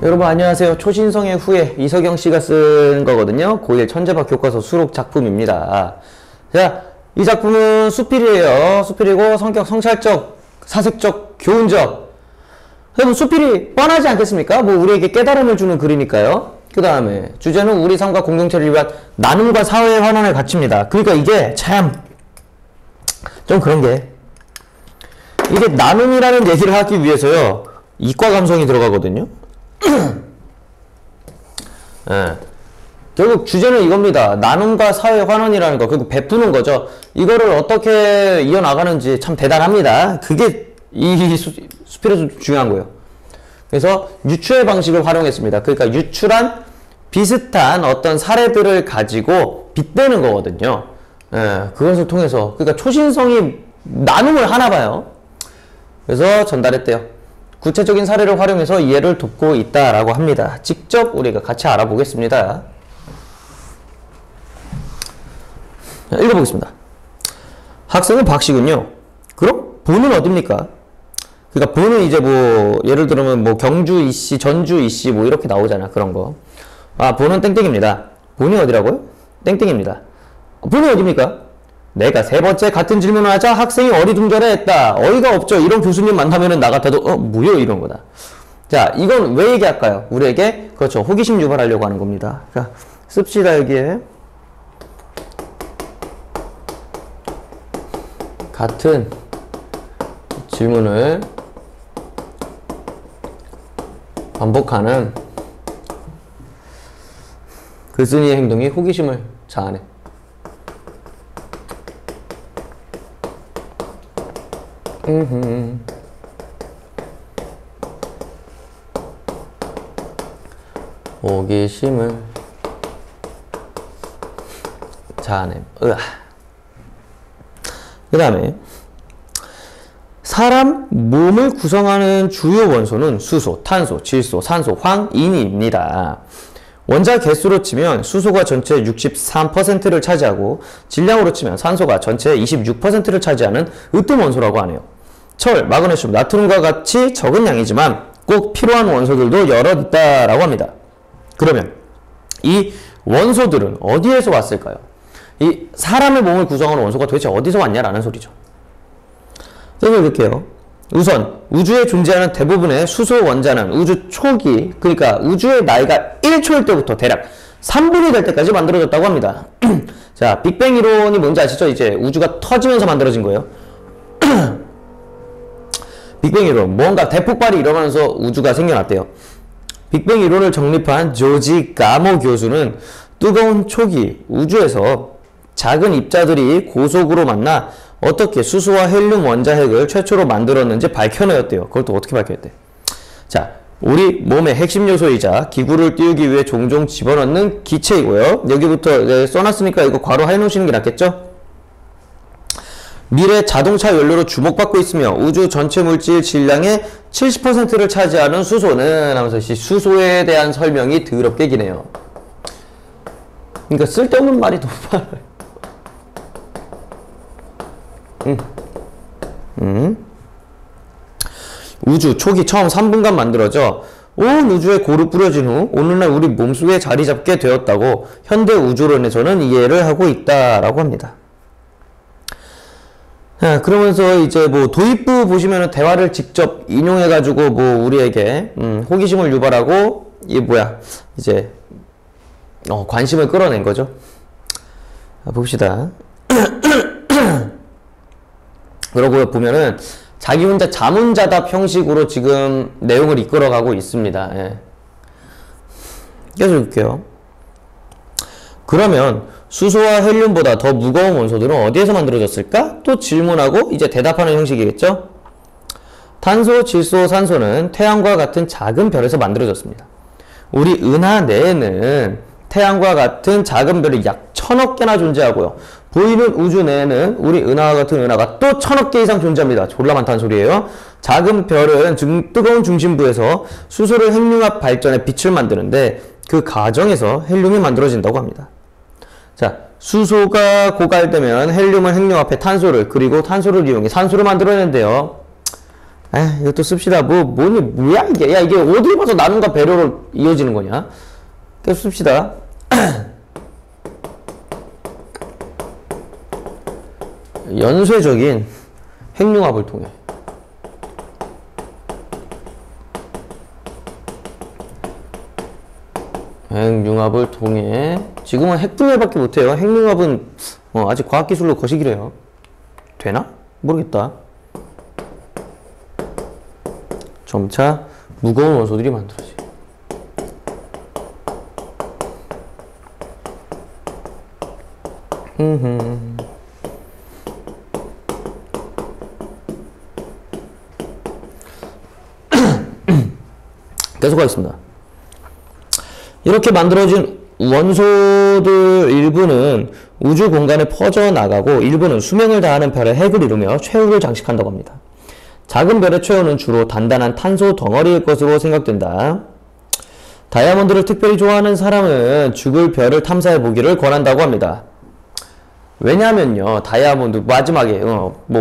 여러분 안녕하세요. 초신성의 후예 이석영 씨가 쓴 거거든요. 고1 천재밥 교과서 수록 작품입니다. 자, 이 작품은 수필이에요. 수필이고 성격 성찰적, 사색적, 교훈적. 그럼 수필이 뻔하지 않겠습니까? 뭐 우리에게 깨달음을 주는 글이니까요. 그 다음에 주제는 우리 삶과 공동체를 위한 나눔과 사회의 환원을 갖춥니다. 그러니까 이게 참 좀 그런 게 이게 나눔이라는 얘기를 하기 위해서요 이과 감성이 들어가거든요. 예. 결국 주제는 이겁니다. 나눔과 사회 환원이라는 거, 그리고 베푸는 거죠. 이거를 어떻게 이어나가는지 참 대단합니다. 그게 이 수필에서 중요한 거예요. 그래서 유추의 방식을 활용했습니다. 그러니까 유추란 비슷한 어떤 사례들을 가지고 빗대는 거거든요. 예, 그것을 통해서. 그러니까 초신성이 나눔을 하나 봐요. 그래서 전달했대요. 구체적인 사례를 활용해서 이해를 돕고 있다라고 합니다. 직접 우리가 같이 알아보겠습니다. 읽어보겠습니다. 학생은 박씨군요. 그럼 본은 어딥니까? 그러니까 본은 이제 뭐 예를 들면 뭐 경주 이씨, 전주 이씨 뭐 이렇게 나오잖아. 그런 거. 아, 본은 땡땡입니다. 본이 어디라고요? 땡땡입니다. 본이 어딥니까? 내가 세 번째 같은 질문을 하자 학생이 어리둥절해했다. 어이가 없죠. 이런 교수님 만나면은 나 같아도 뭐요? 이런 거다. 자, 이건 왜 얘기할까요? 우리에게 그렇죠. 호기심 유발하려고 하는 겁니다. 자, 씁시다 여기에. 같은 질문을 반복하는 글쓴이의 행동이 호기심을 자아내. 호기심을 자아냄. 그 다음에 사람 몸을 구성하는 주요 원소는 수소, 탄소, 질소, 산소, 황, 인입니다. 원자 개수로 치면 수소가 전체의 63%를 차지하고 질량으로 치면 산소가 전체의 26%를 차지하는 으뜸 원소라고 하네요. 철, 마그네슘, 나트륨과 같이 적은 양이지만 꼭 필요한 원소들도 여럿 있다라고 합니다. 그러면 이 원소들은 어디에서 왔을까요? 이 사람의 몸을 구성하는 원소가 도대체 어디서 왔냐라는 소리죠. 생각해볼게요. 우선 우주에 존재하는 대부분의 수소 원자는 우주 초기, 그러니까 우주의 나이가 1초일 때부터 대략 3분이 될 때까지 만들어졌다고 합니다. 자, 빅뱅 이론이 뭔지 아시죠? 이제 우주가 터지면서 만들어진 거예요. 빅뱅 이론, 뭔가 대폭발이 일어나면서 우주가 생겨났대요. 빅뱅 이론을 정립한 조지 가모 교수는 뜨거운 초기 우주에서 작은 입자들이 고속으로 만나 어떻게 수소와 헬륨 원자핵을 최초로 만들었는지 밝혀내었대요. 그걸 또 어떻게 밝혀냈대? 자, 우리 몸의 핵심 요소이자 기구를 띄우기 위해 종종 집어넣는 기체이고요. 여기부터 써놨으니까 이거 괄호 해놓으시는 게 낫겠죠? 미래 자동차 연료로 주목받고 있으며 우주 전체 물질 질량의 70%를 차지하는 수소는 하면서 수소에 대한 설명이 더럽게 기네요. 그러니까 쓸데없는 말이 너무 많아요. 우주 초기 처음 3분간 만들어져 온 우주에 고루 뿌려진 후 오늘날 우리 몸속에 자리 잡게 되었다고 현대 우주론에서는 이해를 하고 있다라고 합니다. 자, 그러면서 이제 뭐 도입부 보시면은 대화를 직접 인용해가지고 뭐 우리에게 호기심을 유발하고 이게 뭐야 이제 관심을 끌어낸 거죠. 자, 봅시다. 그러고 보면은 자기 혼자 자문자답 형식으로 지금 내용을 이끌어가고 있습니다. 예. 계속 볼게요. 그러면 수소와 헬륨보다 더 무거운 원소들은 어디에서 만들어졌을까? 또 질문하고 이제 대답하는 형식이겠죠? 탄소, 질소, 산소는 태양과 같은 작은 별에서 만들어졌습니다. 우리 은하 내에는 태양과 같은 작은 별이 약 1000억 개나 존재하고요. 보이는 우주 내에는 우리 은하와 같은 은하가 또 1000억 개 이상 존재합니다. 졸라 많다는 소리예요. 작은 별은 뜨거운 중심부에서 수소를 핵융합 발전에 빛을 만드는데 그 과정에서 헬륨이 만들어진다고 합니다. 자, 수소가 고갈되면 헬륨을 핵융합해 탄소를, 그리고 탄소를 이용해 산소를 만들어낸대요. 아, 이것도 씁시다. 뭐야, 이게. 야, 이게 어디 봐서 나눔과 배려로 이어지는 거냐? 계속 씁시다. 연쇄적인 핵융합을 통해. 핵융합을 통해. 지금은 핵분열밖에 못해요. 핵융합은 아직 과학기술로 거시기래요. 되나? 모르겠다. 점차 무거운 원소들이 만들어지. 계속하겠습니다. 이렇게 만들어진 원소들 일부는 우주 공간에 퍼져나가고 일부는 수명을 다하는 별의 핵을 이루며 최후를 장식한다고 합니다. 작은 별의 최후는 주로 단단한 탄소 덩어리일 것으로 생각된다. 다이아몬드를 특별히 좋아하는 사람은 죽을 별을 탐사해 보기를 권한다고 합니다. 왜냐면요, 다이아몬드 마지막에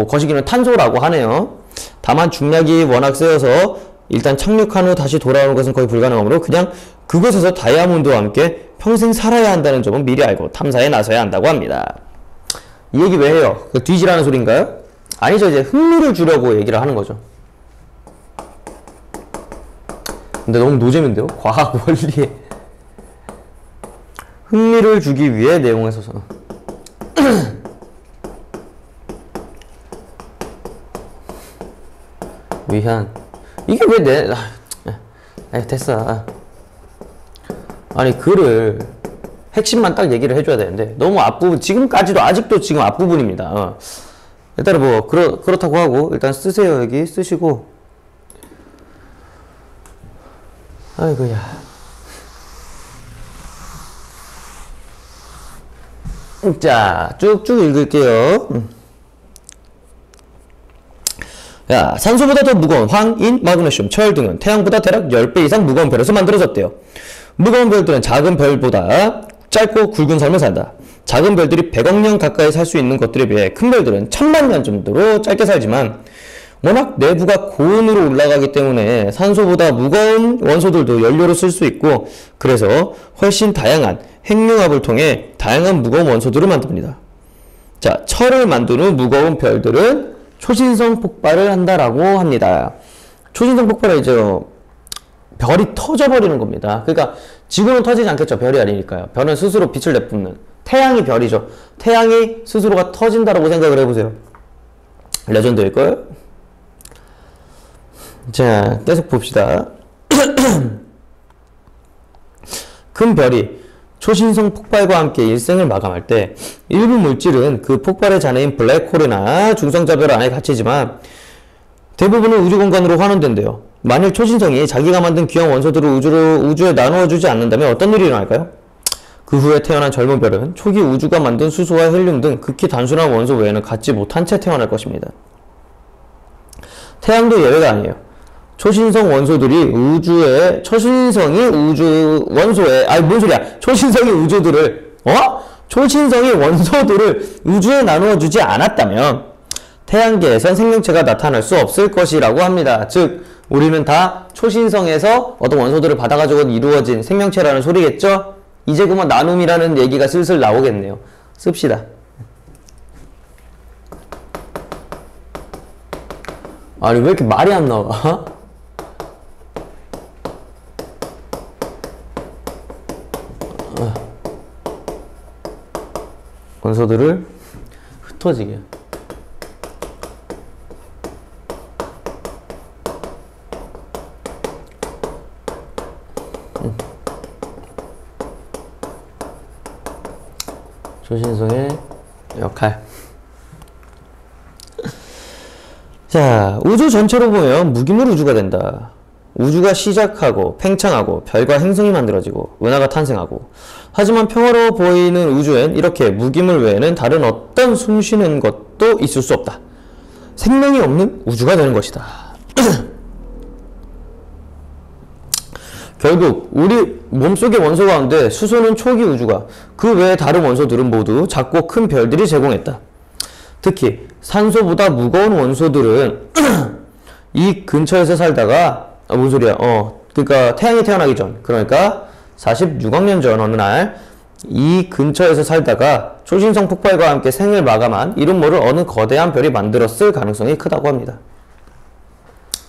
거시기는 탄소라고 하네요. 다만 중력이 워낙 세어서 일단 착륙한 후 다시 돌아오는 것은 거의 불가능하므로 그냥 그곳에서 다이아몬드와 함께 평생 살아야 한다는 점은 미리 알고 탐사에 나서야 한다고 합니다. 이 얘기 왜 해요? 그 뒤지라는 소린가요? 아니죠. 이제 흥미를 주려고 얘기를 하는 거죠. 근데 너무 노잼인데요? 과학 원리에 흥미를 주기 위해 내용에 서서 위한. 이게 왜 됐어. 아니, 글을 핵심만 딱 얘기를 해줘야 되는데 너무 앞부분, 지금까지도 아직도 지금 앞부분입니다. 일단은 그렇다고 하고 일단 쓰세요. 여기 쓰시고. 아이고야. 자, 쭉쭉 읽을게요. 야, 산소보다 더 무거운 황, 인, 마그네슘, 철 등은 태양보다 대략 10배 이상 무거운 별에서 만들어졌대요. 무거운 별들은 작은 별보다 짧고 굵은 삶을 산다. 작은 별들이 100억 년 가까이 살 수 있는 것들에 비해 큰 별들은 1000만 년 정도로 짧게 살지만 워낙 내부가 고온으로 올라가기 때문에 산소보다 무거운 원소들도 연료로 쓸 수 있고, 그래서 훨씬 다양한 핵융합을 통해 다양한 무거운 원소들을 만듭니다. 자, 철을 만든 후 무거운 별들은 초신성 폭발을 한다라고 합니다. 초신성 폭발은 이제 별이 터져버리는 겁니다. 그러니까 지구는 터지지 않겠죠. 별이 아니니까요. 별은 스스로 빛을 내뿜는, 태양이 별이죠. 태양이 스스로가 터진다라고 생각을 해보세요. 레전드일걸? 자, 계속 봅시다. 큰 별이 초신성 폭발과 함께 일생을 마감할 때 일부 물질은 그 폭발의 잔해인 블랙홀이나 중성자별 안에 갇히지만 대부분은 우주 공간으로 환원된대요. 만일 초신성이 자기가 만든 귀한 원소들을 우주에 나누어주지 않는다면 어떤 일이 일어날까요? 그 후에 태어난 젊은 별은 초기 우주가 만든 수소와 헬륨 등 극히 단순한 원소 외에는 갖지 못한 채 태어날 것입니다. 태양도 예외가 아니에요. 초신성이 원소들을 우주에 나누어 주지 않았다면 태양계에선 생명체가 나타날 수 없을 것이라고 합니다. 즉, 우리는 다 초신성에서 어떤 원소들을 받아가지고 이루어진 생명체라는 소리겠죠? 이제 그만 나눔이라는 얘기가 슬슬 나오겠네요. 씁시다. 아니, 왜 이렇게 말이 안 나와? 원소들을 흩어지게. 초신성의 역할. 자, 우주 전체로 보면 무기물 우주가 된다. 우주가 시작하고 팽창하고 별과 행성이 만들어지고 은하가 탄생하고, 하지만 평화로워 보이는 우주엔 이렇게 무기물 외에는 다른 어떤 숨쉬는 것도 있을 수 없다. 생명이 없는 우주가 되는 것이다. 결국 우리 몸속의 원소 가운데 수소는 초기 우주가, 그 외에 다른 원소들은 모두 작고 큰 별들이 제공했다. 특히 산소보다 무거운 원소들은 이 근처에서 살다가 뭔 소리야? 그러니까 태양이 태어나기 전, 그러니까 46억 년 전 어느 날 이 근처에서 살다가 초신성 폭발과 함께 생을 마감한 이름 모를 어느 거대한 별이 만들었을 가능성이 크다고 합니다.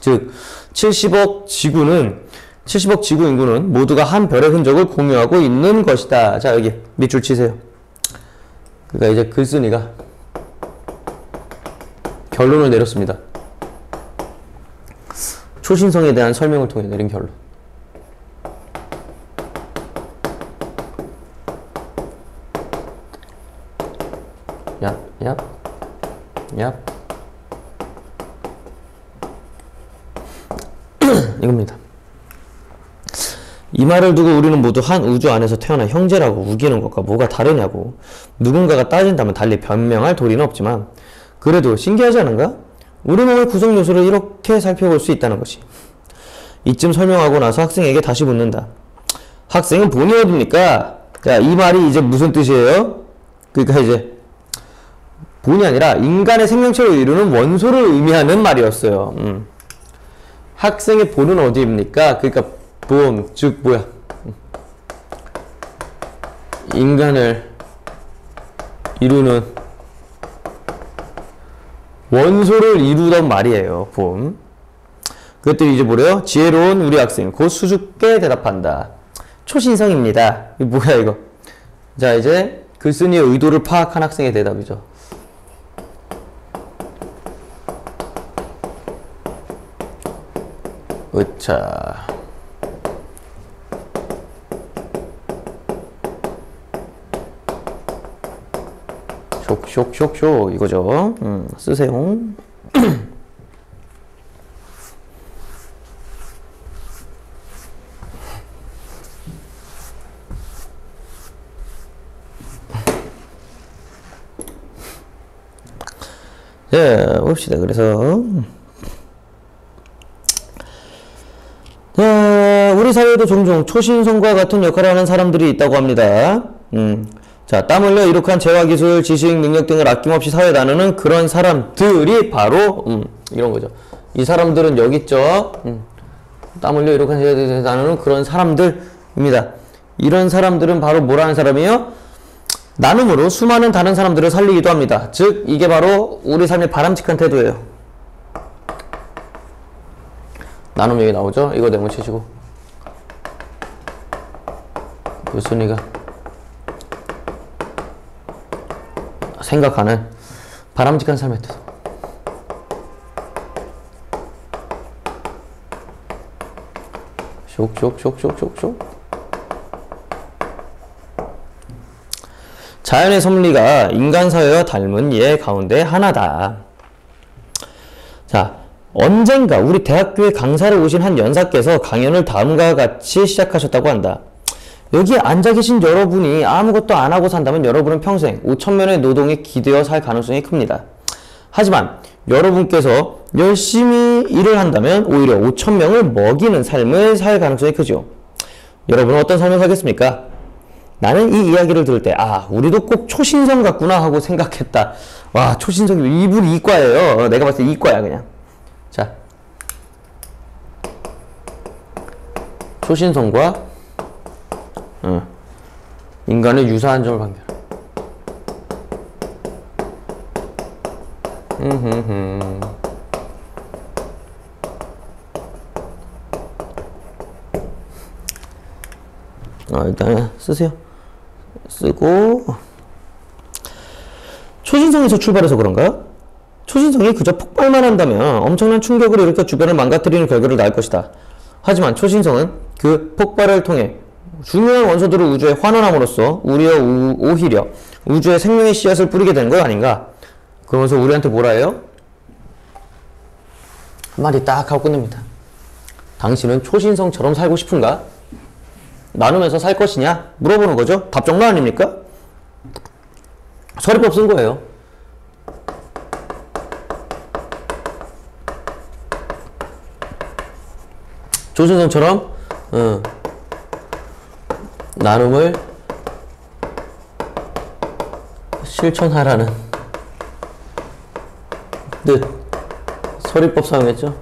즉 70억 지구 인구는 모두가 한 별의 흔적을 공유하고 있는 것이다. 자, 여기 밑줄 치세요. 그러니까 이제 글쓴이가 결론을 내렸습니다. 초신성에 대한 설명을 통해 내린 결론. 얍. 이겁니다. 이 말을 두고 우리는 모두 한 우주 안에서 태어난 형제라고 우기는 것과 뭐가 다르냐고 누군가가 따진다면 달리 변명할 도리는 없지만 그래도 신기하지 않은가? 우리 몸의 구성 요소를 이렇게 살펴볼 수 있다는 것이. 이쯤 설명하고 나서 학생에게 다시 묻는다. 학생은 본이 어딥니까? 자, 이 말이 이제 무슨 뜻이에요? 그러니까 이제 본이 아니라 인간의 생명체를 이루는 원소를 의미하는 말이었어요. 학생의 본은 어디입니까? 그러니까 본, 즉 뭐야? 인간을 이루는 원소를 이루던 말이에요. 본. 그것들이 이제 뭐래요? 지혜로운 우리 학생 곧 수줍게 대답한다. 초신성입니다. 이거 뭐야 이거? 자, 이제 글쓴이의 의도를 파악한 학생의 대답이죠. 으차. 쇽 이거죠. 쓰세요. 자, 봅시다. 그래서 우리 사회에도 종종 초신성과 같은 역할을 하는 사람들이 있다고 합니다. 자, 땀 흘려 이룩한 재화기술, 지식, 능력 등을 아낌없이 사회에 나누는 그런 사람들이 바로 이런 거죠. 이 사람들은 여기 있죠. 땀 흘려 이룩한 재화기술을 나누는 그런 사람들입니다. 이런 사람들은 바로 뭐라는 사람이에요? 나눔으로 수많은 다른 사람들을 살리기도 합니다. 즉 이게 바로 우리 삶의 바람직한 태도예요. 나눔 얘기 나오죠? 이거 네모 치시고 글쓴이가 생각하는 바람직한 삶의 태도. 쇽. 자연의 섭리가 인간 사회와 닮은 예 가운데 하나다. 자, 언젠가 우리 대학교에 강사를 오신 한 연사께서 강연을 다음과 같이 시작하셨다고 한다. 여기에 앉아 계신 여러분이 아무것도 안 하고 산다면 여러분은 평생 5,000명의 노동에 기대어 살 가능성이 큽니다. 하지만 여러분께서 열심히 일을 한다면 오히려 5,000명을 먹이는 삶을 살 가능성이 크죠. 여러분은 어떤 삶을 살겠습니까? 나는 이 이야기를 들을 때 우리도 꼭 초신성 같구나 하고 생각했다. 와, 초신성이 이분이 이과예요. 내가 봤을 때 이과야 그냥. 자, 초신성과 인간의 유사한 점을 발견. 일단 쓰세요. 쓰고 초신성에서 출발해서 그런가? 초신성이 그저 폭발만 한다면 엄청난 충격을 일으켜 주변을 망가뜨리는 결과를 낳을 것이다. 하지만 초신성은 그 폭발을 통해 중요한 원소들을 우주에 환원함으로써 오히려 우주에 생명의 씨앗을 뿌리게 되는 것 아닌가? 그러면서 우리한테 뭐라 해요? 한마디 딱 하고 끝냅니다. 당신은 초신성처럼 살고 싶은가? 나누면서 살 것이냐? 물어보는 거죠. 답정너 아닙니까? 서리법 쓴 거예요. 초신성처럼 나눔을 실천하라는 뜻. 서리법 사용했죠.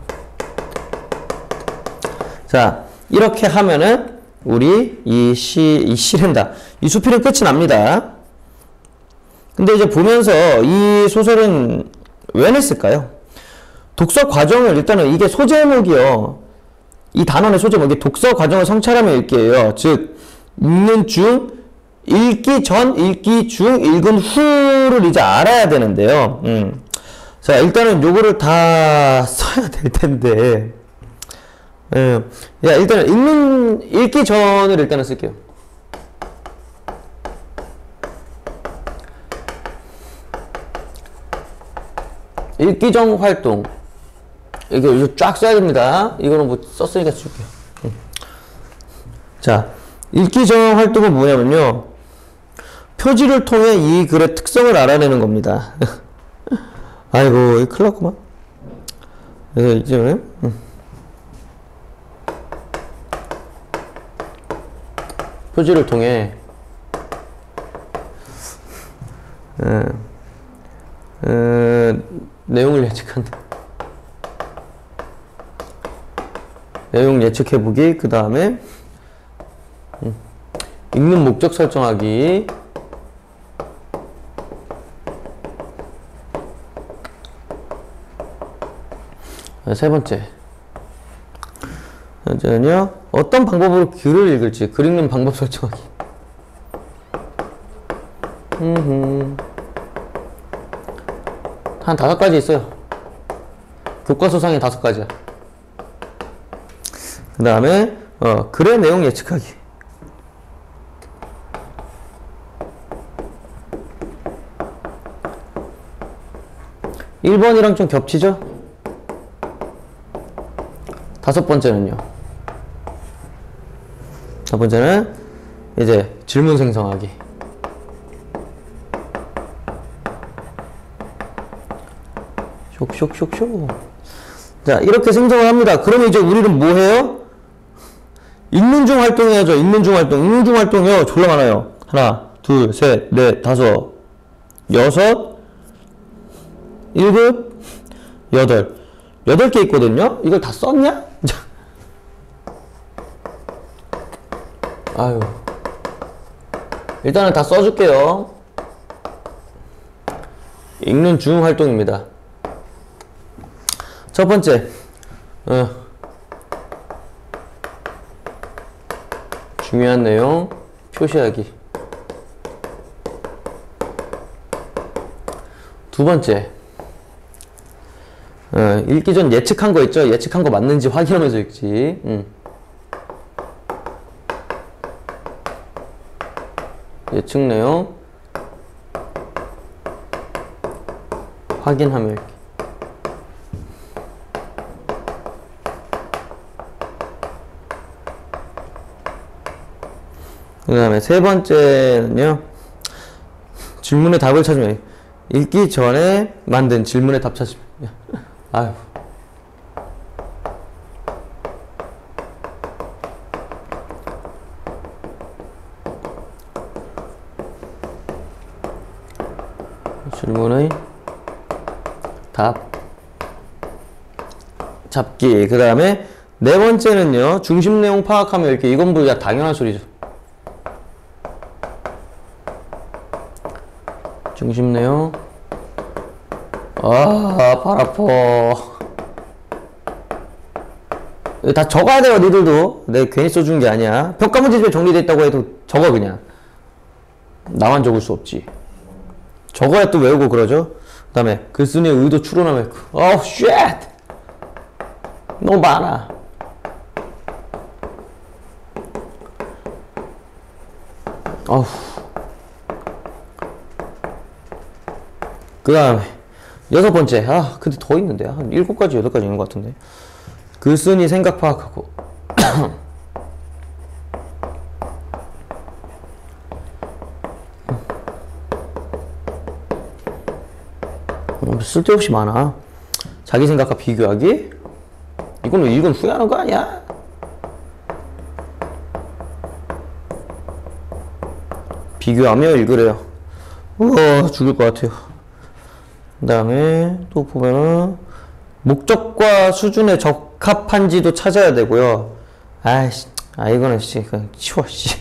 자, 이렇게 하면은 우리 이 시렌다, 이 수필은 끝이 납니다. 근데 이제 보면서 이 소설은 왜 냈을까요? 독서 과정을 일단은 이게 소제목이요. 이 단원의 소제목이 독서 과정을 성찰하며 읽기예요. 즉 읽는 중, 읽기 전, 읽기 중, 읽은 후를 이제 알아야 되는데요. 자, 일단은 요거를 다 써야 될 텐데. 야, 일단은 읽기 전을 일단은 쓸게요. 읽기 전 활동. 이거 쫙 써야 됩니다. 이거는 뭐 썼으니까 쓸게요. 자, 읽기 전 활동은 뭐냐면요. 표지를 통해 이 글의 특성을 알아내는 겁니다. 아이고, 이 큰일 났구만. 그래서 이제, 표지를 통해, 내용을 예측한다. 내용 예측해보기, 그 다음에, 읽는 목적 설정하기, 세 번째는요, 어떤 방법으로 글을 읽을지, 글 읽는 방법 설정하기. 한 5가지 있어요. 교과서상에 5가지야. 그 다음에, 글의 내용 예측하기. 1번이랑 좀 겹치죠? 5번째는요. 5번째는 이제 질문 생성하기. 쇽쇽쇽쇽. 자, 이렇게 생성을 합니다. 그러면 이제 우리는 뭐 해요? 읽는 중 활동해야죠. 읽는 중 활동. 읽는 중 활동이요. 졸라 많아요. 하나, 둘, 셋, 넷, 다섯, 여섯, 일곱, 여덟. 8개 있거든요? 이걸 다 썼냐? 아유. 일단은 다 써줄게요. 읽는 중 활동입니다. 첫 번째, 중요한 내용 표시하기. 두 번째, 읽기 전 예측한 거 있죠? 예측한 거 맞는지 확인하면서 읽지. 예측 내용 확인하며 읽기. 그 다음에 세 번째는요, 질문의 답을 찾으면, 읽기 전에 만든 질문의 답 찾으면. 아유. 질문의 답 잡기. 그 다음에 네 번째는요, 중심 내용 파악하며 읽기. 이건 뭐 당연한 소리죠. 중심 내용. 아, 발 아파. 다 적어야 돼요, 니들도. 내가 괜히 써준 게 아니야. 평가 문제집에 정리됐다고 해도 적어, 그냥. 나만 적을 수 없지. 적어야 또 외우고 그러죠. 그 다음에 글쓴이의 의도 추론하며 읽고. 어우, 쉣! 너무 많아. 어후. 그 다음에 6번째. 아, 근데 더 있는데. 한 7가지, 8가지 있는 것 같은데. 글쓴이 생각 파악하고. 쓸데없이 많아. 자기 생각과 비교하기? 이거는 읽은 후에 하는 거 아니야? 비교하며 읽으래요. 죽을 것 같아요. 그 다음에 또 보면은 목적과 수준에 적합한지도 찾아야 되고요. 아이씨, 이거는 씨, 그냥 치워, 씨.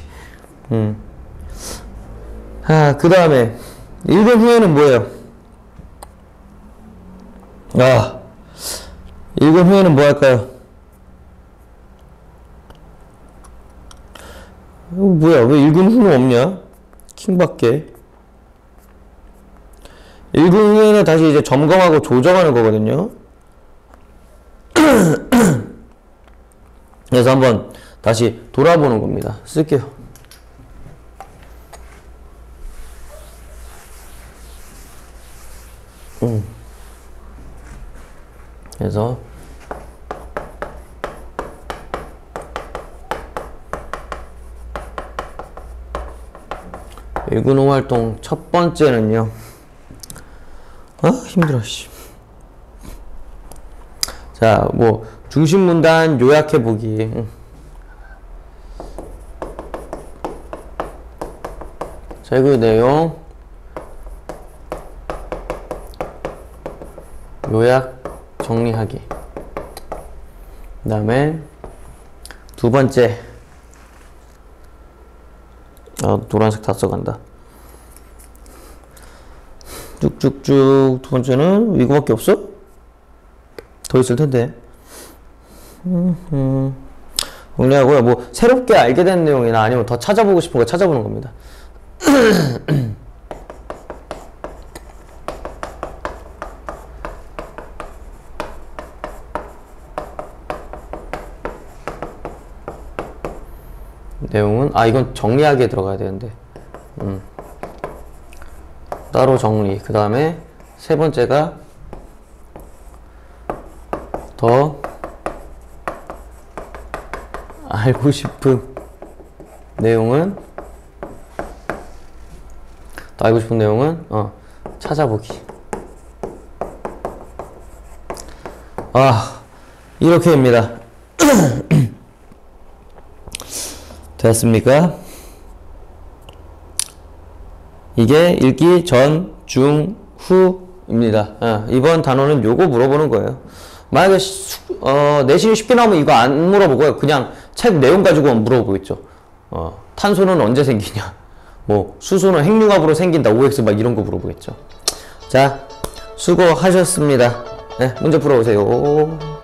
그 다음에 1분 후에는 뭐예요? 1분 후에는 뭐 할까요? 뭐야, 왜 1분 후는 없냐? 킹밖에. 1분 후에는 다시 이제 점검하고 조정하는 거거든요. 그래서 한번 다시 돌아보는 겁니다. 쓸게요. 그래서 일군호 활동 첫 번째는요. 힘들어, 씨. 자, 뭐 중심 문단 요약해 보기. 자, 그 내용 요약 정리하기. 그 다음에 두 번째, 노란색 다 써간다. 쭉쭉쭉. 두 번째는 이거밖에 없어? 더 있을 텐데. 정리하고요. 뭐 새롭게 알게 된 내용이나 아니면 더 찾아보고 싶은 거 찾아보는 겁니다. 내용은 이건 정리하기에 들어가야 되는데 따로 정리. 그 다음에 세 번째가 더 알고 싶은 내용은 더 알고 싶은 내용은 찾아보기. 이렇게입니다. 됐습니까? 이게 읽기 전, 중, 후입니다. 이번 단어는 요거 물어보는 거예요. 만약에 내신이 쉽게 나오면 이거 안 물어보고요. 그냥 책 내용 가지고 물어보겠죠. 탄소는 언제 생기냐, 뭐 수소는 핵융합으로 생긴다, OX 막 이런 거 물어보겠죠. 자, 수고하셨습니다. 네, 문제 풀어보세요.